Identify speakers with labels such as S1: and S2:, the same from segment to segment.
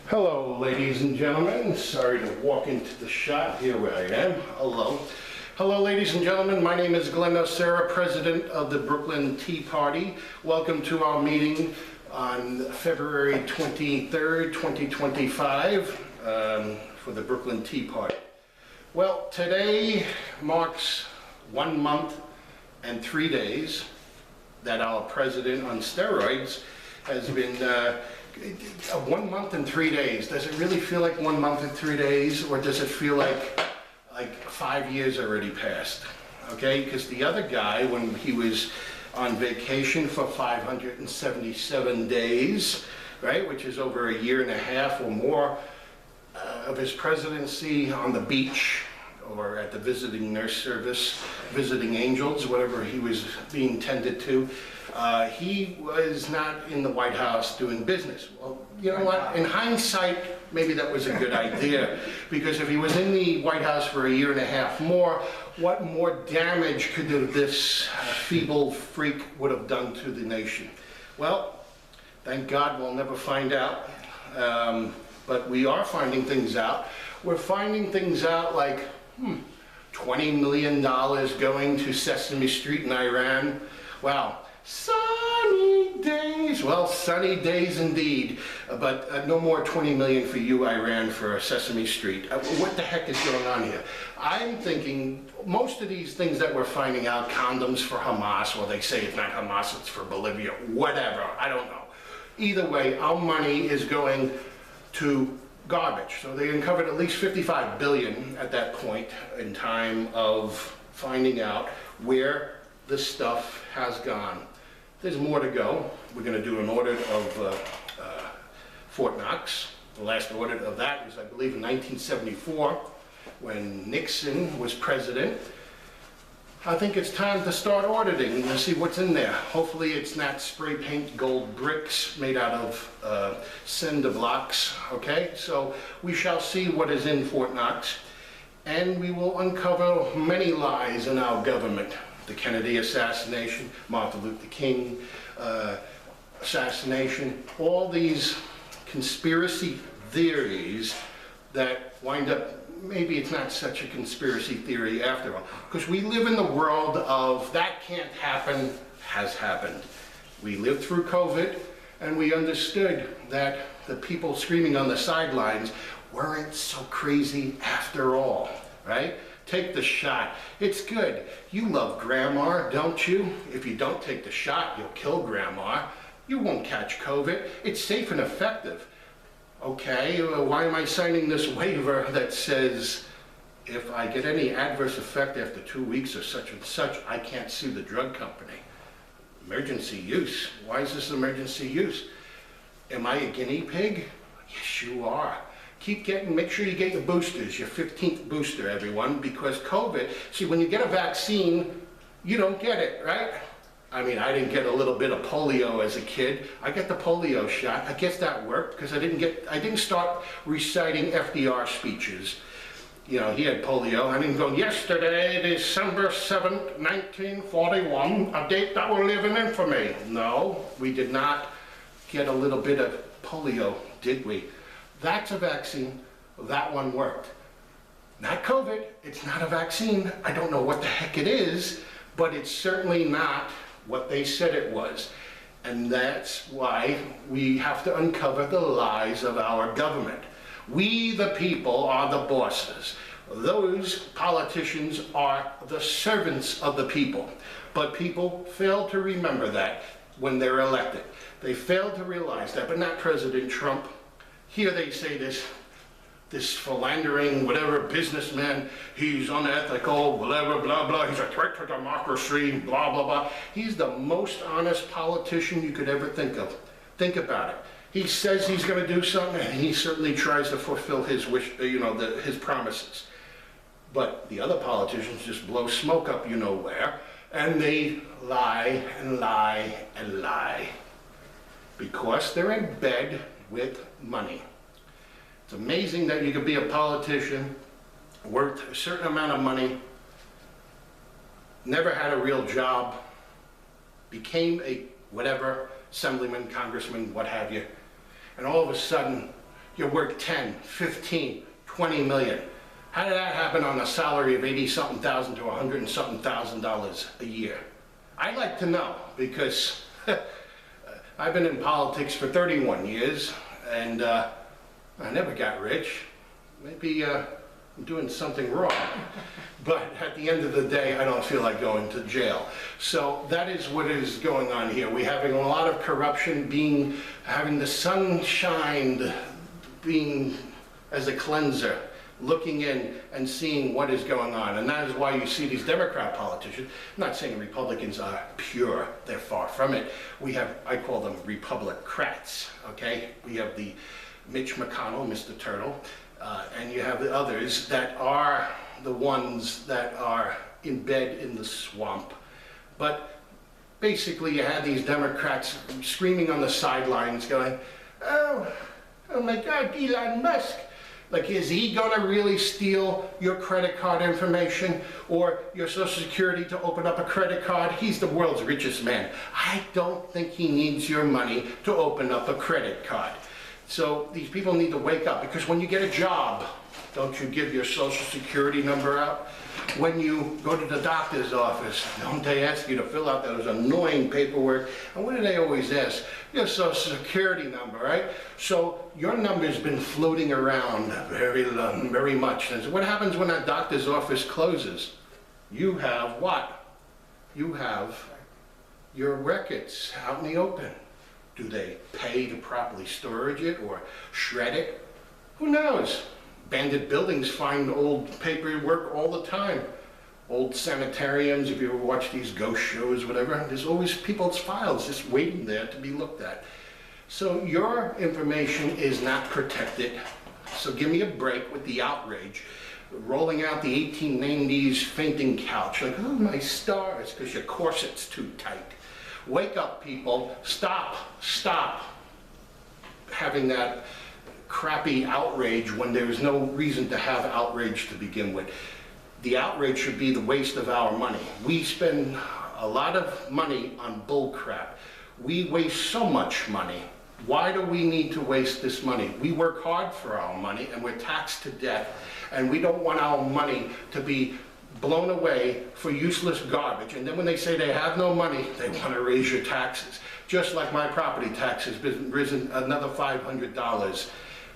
S1: Hello, ladies and gentlemen. Sorry to walk into the shot. Here where I am. Hello. Hello, ladies and gentlemen. My name is Glenn O'Sara, president of the Brooklyn Tea Party. Welcome to our meeting on February 23rd, 2025, for the Brooklyn Tea Party. Well, today marks 1 month and 3 days that our president on steroids has been 1 month and 3 days. Does it really feel like 1 month and 3 days, or does it feel like 5 years already passed? Okay, because the other guy, when he was on vacation for 577 days, right, which is over a year and a half or more of his presidency on the beach or at the visiting nurse service, visiting angels, whatever he was being tended to, he was not in the White House doing business. Well, you know what? In hindsight, maybe that was a good idea, because if he was in the White House for a year and a half more, what more damage could this feeble freak would have done to the nation? Well, thank God we'll never find out, but we are finding things out. We're finding things out like, $20 million going to Sesame Street in Iran. Wow. Sunny days. Well, sunny days indeed, but no more 20 million for you, Iran, for Sesame Street. What the heck is going on here? I'm thinking most of these things that we're finding out, condoms for Hamas, or they say it's not Hamas, it's for Bolivia, whatever, I don't know. Either way, our money is going to garbage. So they uncovered at least 55 billion at that point in time of finding out where the stuff has gone. There's more to go. We're going to do an audit of Fort Knox. The last audit of that was, I believe, in 1974, when Nixon was president. I think it's time to start auditing and see what's in there. Hopefully it's not spray paint gold bricks made out of cinder blocks, okay? So we shall see what is in Fort Knox, and we will uncover many lies in our government. The Kennedy assassination, Martin Luther King assassination, all these conspiracy theories that wind up, maybe it's not such a conspiracy theory after all, because we live in the world of that can't happen, has happened. We lived through COVID, and we understood that the people screaming on the sidelines weren't so crazy after all, right? Take the shot. It's good. You love grandma, don't you? If you don't take the shot, you'll kill grandma. You won't catch COVID. It's safe and effective. Okay, why am I signing this waiver that says if I get any adverse effect after 2 weeks or such and such, I can't sue the drug company? Emergency use. Why is this emergency use? Am I a guinea pig? Yes, you are. Make sure you get your boosters, your 15th booster, everyone, because COVID, see, when you get a vaccine, you don't get it, right? I mean, I didn't get a little bit of polio as a kid. I got the polio shot. I guess that worked, because I didn't start reciting FDR speeches. You know, he had polio. I didn't go, yesterday, December 7th, 1941, a date that will live in infamy. No, we did not get a little bit of polio, did we? That's a vaccine. That one worked. Not COVID. It's not a vaccine. I don't know what the heck it is, but it's certainly not what they said it was. And that's why we have to uncover the lies of our government. We, the people, are the bosses. Those politicians are the servants of the people. But people fail to remember that when they're elected. They fail to realize that, but not President Trump. Here they say this philandering, whatever, businessman, he's unethical, whatever, blah, blah, he's a threat to democracy, blah, blah, blah. He's the most honest politician you could ever think of. Think about it. He says he's going to do something, and he certainly tries to fulfill his wish, his promises. But the other politicians just blow smoke up you know where, and they lie and lie and lie. Because they're in bed with money. It's amazing that you could be a politician, worth a certain amount of money, never had a real job, became a whatever, assemblyman, congressman, what have you, and all of a sudden you're worth 10, 15, 20 million. How did that happen on a salary of 80-something thousand to 100-something thousand dollars a year? I'd like to know, because I've been in politics for 31 years, and I never got rich. Maybe I'm doing something wrong. But at the end of the day, I don't feel like going to jail. So that is what is going on here. We're having a lot of corruption, having the sun shined, being as a cleanser, looking in and seeing what is going on. And that is why you see these Democrat politicians. I'm not saying Republicans are pure, they're far from it. We have, I call them Republicrats, okay? We have the Mitch McConnell, Mr. Turtle, and you have the others that are the ones that are in bed in the swamp. But basically you had these Democrats screaming on the sidelines going, oh my God, Elon Musk. Like, is he gonna really steal your credit card information or your Social Security to open up a credit card? He's the world's richest man. I don't think he needs your money to open up a credit card. So these people need to wake up, because when you get a job, don't you give your Social Security number out? When you go to the doctor's office, don't they ask you to fill out those annoying paperwork? And what do they always ask? Your Social Security number, right? So your number's been floating around very much. And so what happens when that doctor's office closes? You have what? You have your records out in the open. Do they pay to properly storage it or shred it? Who knows? Abandoned buildings find old paperwork all the time. Old sanitariums, if you ever watch these ghost shows, whatever, there's always people's files just waiting there to be looked at. So your information is not protected. So give me a break with the outrage. Rolling out the 1890s fainting couch, like, oh my stars, because your corset's too tight. Wake up, people. Stop having that crappy outrage when there is no reason to have outrage to begin with. The outrage should be the waste of our money. We spend a lot of money on bull crap. We waste so much money. Why do we need to waste this money? We work hard for our money and we're taxed to death, and we don't want our money to be blown away for useless garbage. And then when they say they have no money, they want to raise your taxes. Just like my property tax has been risen another $500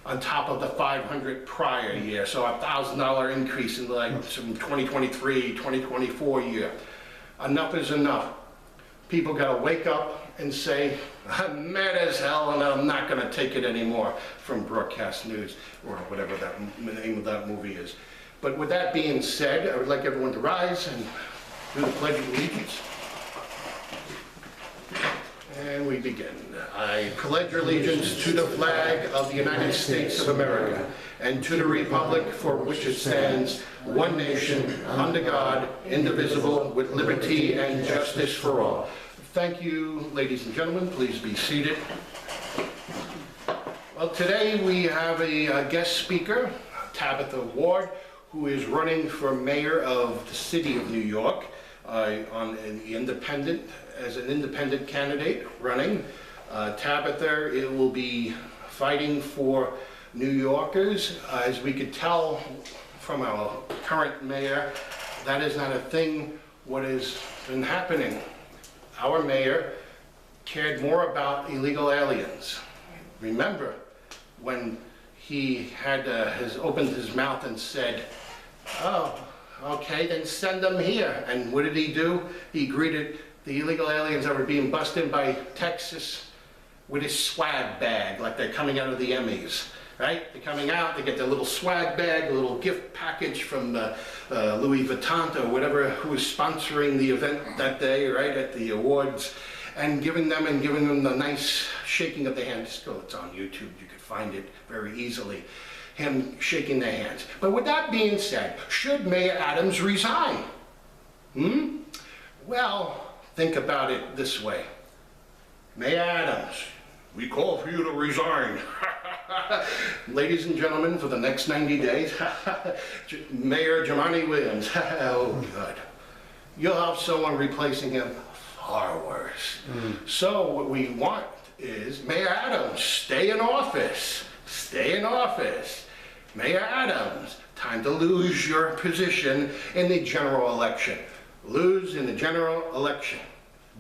S1: on top of the $500 prior year. So a $1,000 increase in like some 2023, 2024 year. Enough is enough. People gotta wake up and say, I'm mad as hell and I'm not gonna take it anymore, from Broadcast News or whatever that name of that movie is. But with that being said, I would like everyone to rise and do the Pledge of Allegiance. And we begin. I pledge allegiance to the flag of the United States of America and to the republic for which it stands, one nation, under God, indivisible, with liberty and justice for all. Thank you, ladies and gentlemen. Please be seated. Well, today we have a guest speaker, Tabitha Ward, who is running for mayor of the city of New York as an independent candidate running. Tabitha, it will be fighting for New Yorkers. As we could tell from our current mayor, that is not a thing what has been happening. Our mayor cared more about illegal aliens. Remember when he has opened his mouth and said, oh, okay, then send them here. And what did he do? He greeted the illegal aliens that were being busted by Texas with his swag bag, like they're coming out of the Emmys, right? They're coming out, they get their little swag bag, a little gift package from Louis Vuitton or whatever, who was sponsoring the event that day, right, at the awards, and giving them the nice shaking of the hand. Just go, it's on YouTube, you could find it very easily. Him shaking their hands. But with that being said, should Mayor Adams resign? Well, think about it this way. Mayor Adams, we call for you to resign. Ladies and gentlemen, for the next 90 days, Mayor Jumaane Williams, oh good. You'll have someone replacing him far worse. So what we want is Mayor Adams, stay in office, stay in office. Mayor Adams, time to lose your position in the general election. Lose in the general election.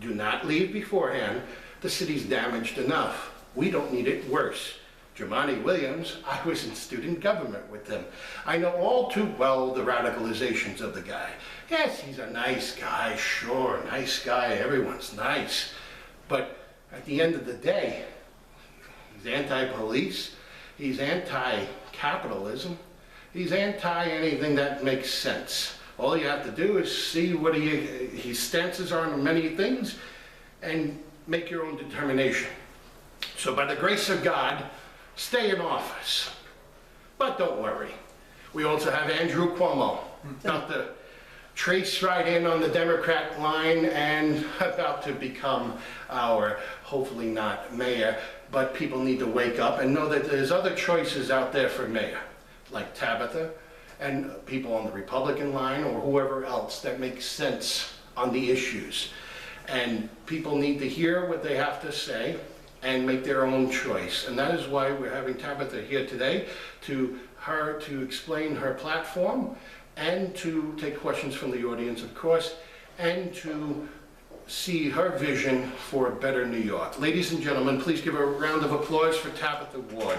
S1: Do not leave beforehand. The city's damaged enough. We don't need it worse. Jumaane Williams, I was in student government with him. I know all too well the radicalizations of the guy. Yes, he's a nice guy, sure, nice guy, everyone's nice. But at the end of the day, he's anti-police, he's anti-capitalism, he's anti-anything that makes sense. All you have to do is see what his stances are on many things and make your own determination. So by the grace of God, stay in office. But don't worry. We also have Andrew Cuomo, about to trace right in on the Democrat line and about to become our, hopefully not mayor, but people need to wake up and know that there's other choices out there for mayor, like Tabitha, and people on the Republican line or whoever else that makes sense on the issues. And people need to hear what they have to say and make their own choice. And that is why we're having Tabitha here today, to explain her platform and to take questions from the audience, of course, and to see her vision for a better New York. Ladies and gentlemen, please give a round of applause for Tabitha Ward.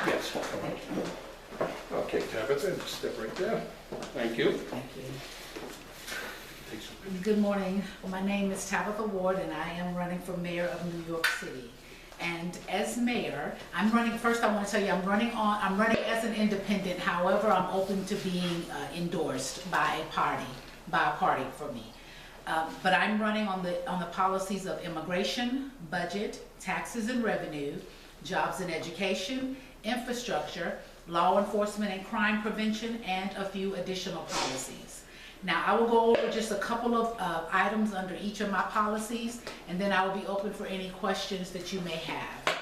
S1: Yes. Okay, Tabitha, step right there. Thank you.
S2: Thank you. Good morning. My name is Tabitha Ward, and I am running for mayor of New York City. And as mayor, I want to tell you, I'm running as an independent. However, I'm open to being endorsed by a party for me. But I'm running on the policies of immigration, budget, taxes and revenue, jobs and education, infrastructure, law enforcement and crime prevention, and a few additional policies. Now, I will go over just a couple of items under each of my policies, and then I will be open for any questions that you may have,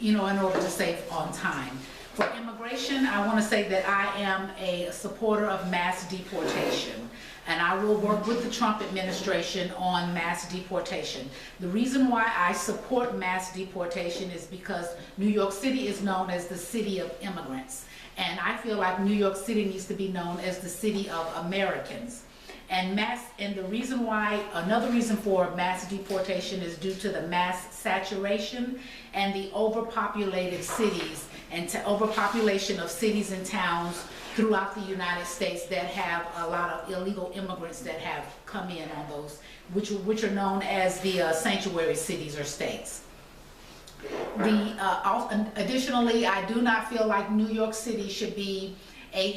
S2: in order to save on time. For immigration, I want to say that I am a supporter of mass deportation, and I will work with the Trump administration on mass deportation. The reason why I support mass deportation is because New York City is known as the city of immigrants. And I feel like New York City needs to be known as the city of Americans. Another reason for mass deportation is due to the mass saturation and the overpopulated cities and overpopulation of cities and towns throughout the United States that have a lot of illegal immigrants that have come in on those, which are known as the sanctuary cities or states. Additionally, I do not feel like New York City should be a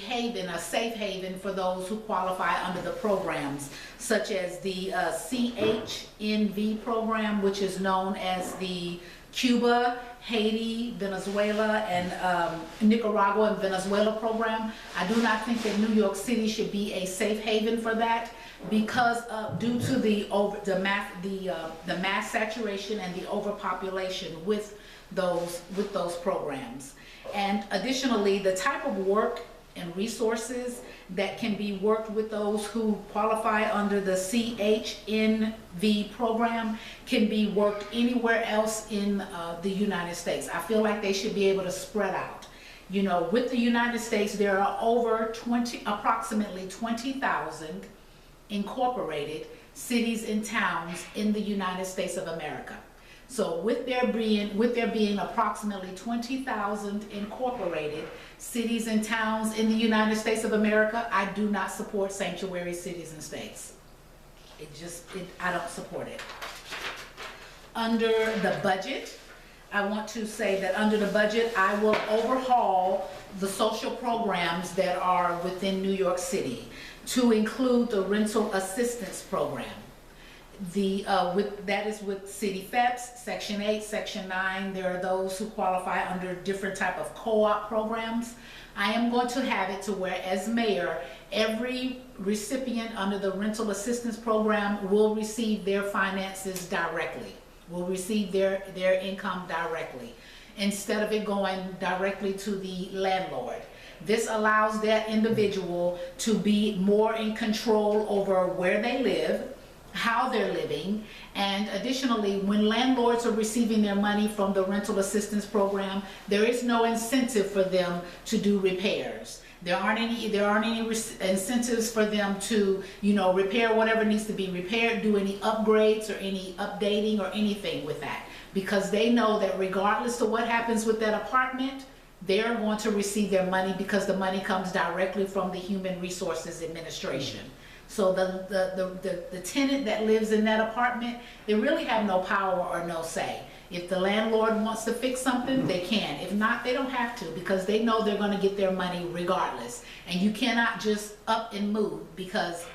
S2: safe haven for those who qualify under the programs, such as the CHNV program, which is known as the Cuba, Haiti, Venezuela, and Nicaragua and Venezuela program. I do not think that New York City should be a safe haven for that, because due to the mass saturation and the overpopulation with those programs. And additionally, the type of work and resources that can be worked with those who qualify under the CHNV program can be worked anywhere else in the United States. I feel like they should be able to spread out. With the United States, there are approximately 20,000 incorporated cities and towns in the United States of America. So with there being approximately 20,000 incorporated cities and towns in the United States of America, I do not support sanctuary cities and states. I don't support it. Under the budget, I want to say that under the budget, I will overhaul the social programs that are within New York City to include the rental assistance program. That is with City FEPS, Section 8, Section 9. There are those who qualify under different type of co-op programs. I am going to have it to where, as mayor, every recipient under the rental assistance program will receive their finances directly, will receive their income directly, instead of it going directly to the landlord. This allows that individual to be more in control over where they live, how they're living, and additionally, when landlords are receiving their money from the rental assistance program, there is no incentive for them to do repairs. There aren't any incentives for them to, repair whatever needs to be repaired, do any upgrades or any updating or anything with that, because they know that regardless of what happens with that apartment, they're going to receive their money because the money comes directly from the Human Resources Administration. So the tenant that lives in that apartment, they really have no power or no say. If the landlord wants to fix something, they can. If not, they don't have to, because they know they're going to get their money regardless. And you cannot just up and move, because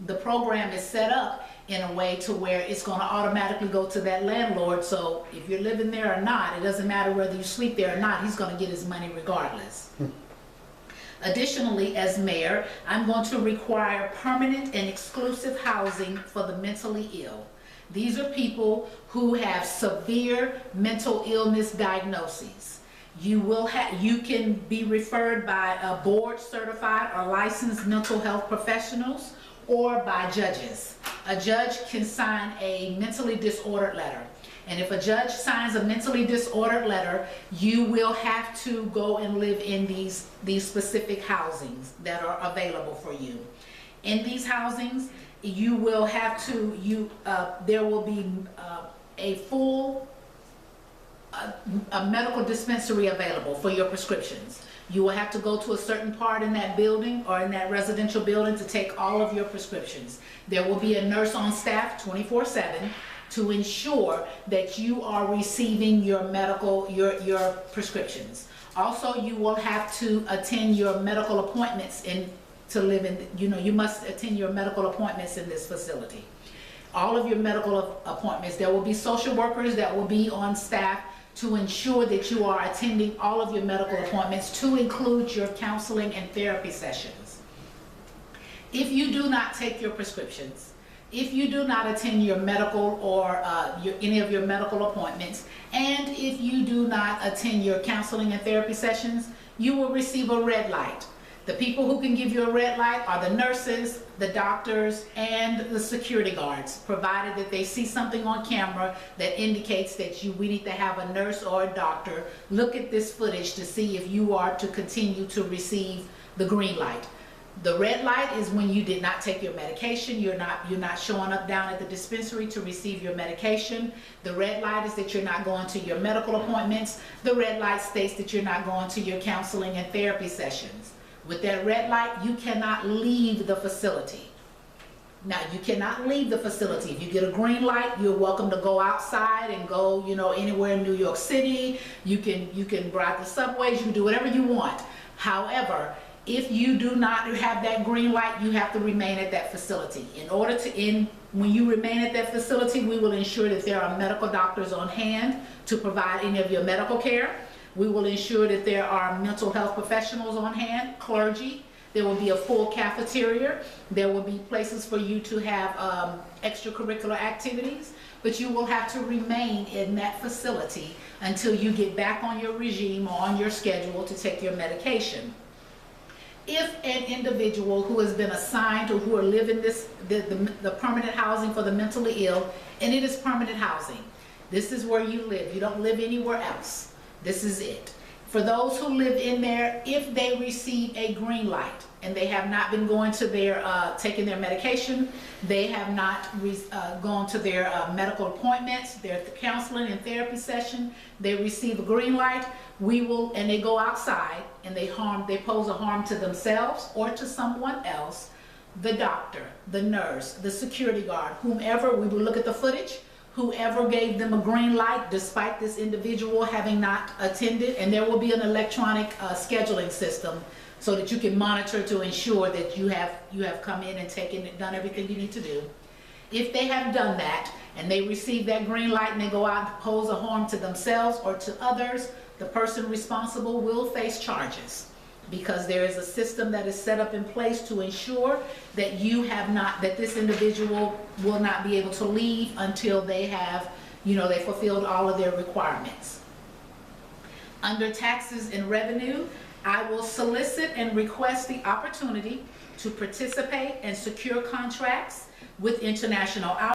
S2: the program is set up in a way to where it's going to automatically go to that landlord. So if you're living there or not, it doesn't matter whether you sleep there or not, he's going to get his money regardless. Additionally, as mayor, I'm going to require permanent and exclusive housing for the mentally ill. These are people who have severe mental illness diagnoses. You can be referred by a board certified or licensed mental health professionals or by judges. A judge can sign a mentally disordered letter. And if a judge signs a mentally disordered letter, you will have to go and live in these specific housings that are available for you. In these housings, you will have to, there will be a full a medical dispensary available for your prescriptions. You will have to go to a certain part in that building or in that residential building to take all of your prescriptions. There will be a nurse on staff 24/7 to ensure that you are receiving your medical, your prescriptions. Also, you will have to attend your medical appointments to live in, you must attend your medical appointments in this facility. All of your medical appointments, there will be social workers that will be on staff to ensure that you are attending all of your medical appointments, to include your counseling and therapy sessions. If you do not take your prescriptions, if you do not attend your medical or any of your medical appointments, and if you do not attend your counseling and therapy sessions, you will receive a red light. The people who can give you a red light are the nurses, the doctors, and the security guards, provided that they see something on camera that indicates that we need to have a nurse or a doctor look at this footage to see if you are to continue to receive the green light. The red light is when you did not take your medication, you're not showing up down at the dispensary to receive your medication. The red light is that you're not going to your medical appointments. The red light states that you're not going to your counseling and therapy sessions. With that red light, you cannot leave the facility. Now, you cannot leave the facility. If you get a green light, you're welcome to go outside and go, anywhere in New York City. You can ride the subways, you can do whatever you want. However, if you do not have that green light, you have to remain at that facility. When you remain at that facility, we will ensure that there are medical doctors on hand to provide any of your medical care. We will ensure that there are mental health professionals on hand, clergy. There will be a full cafeteria. There will be places for you to have extracurricular activities, but you will have to remain in that facility until you get back on your regime or on your schedule to take your medication. If an individual who has been assigned or who are living the permanent housing for the mentally ill, and it is permanent housing, this is where you live. You don't live anywhere else. This is it. For those who live in there, if they receive a green light and they have not been going to taking their medication, they have not gone to their medical appointments, their counseling and therapy session, they receive a green light, and they go outside and they pose a harm to themselves or to someone else, the doctor, the nurse, the security guard, whomever, we will look at the footage. Whoever gave them a green light, despite this individual having not attended, and there will be an electronic scheduling system so that you can monitor to ensure that you have come in and done everything you need to do. If they have done that and they receive that green light and they go out and pose a harm to themselves or to others, the person responsible will face charges, because there is a system that is set up in place to ensure that that this individual will not be able to leave until they have, they fulfilled all of their requirements. Under taxes and revenue, I will solicit and request the opportunity to participate and secure contracts with international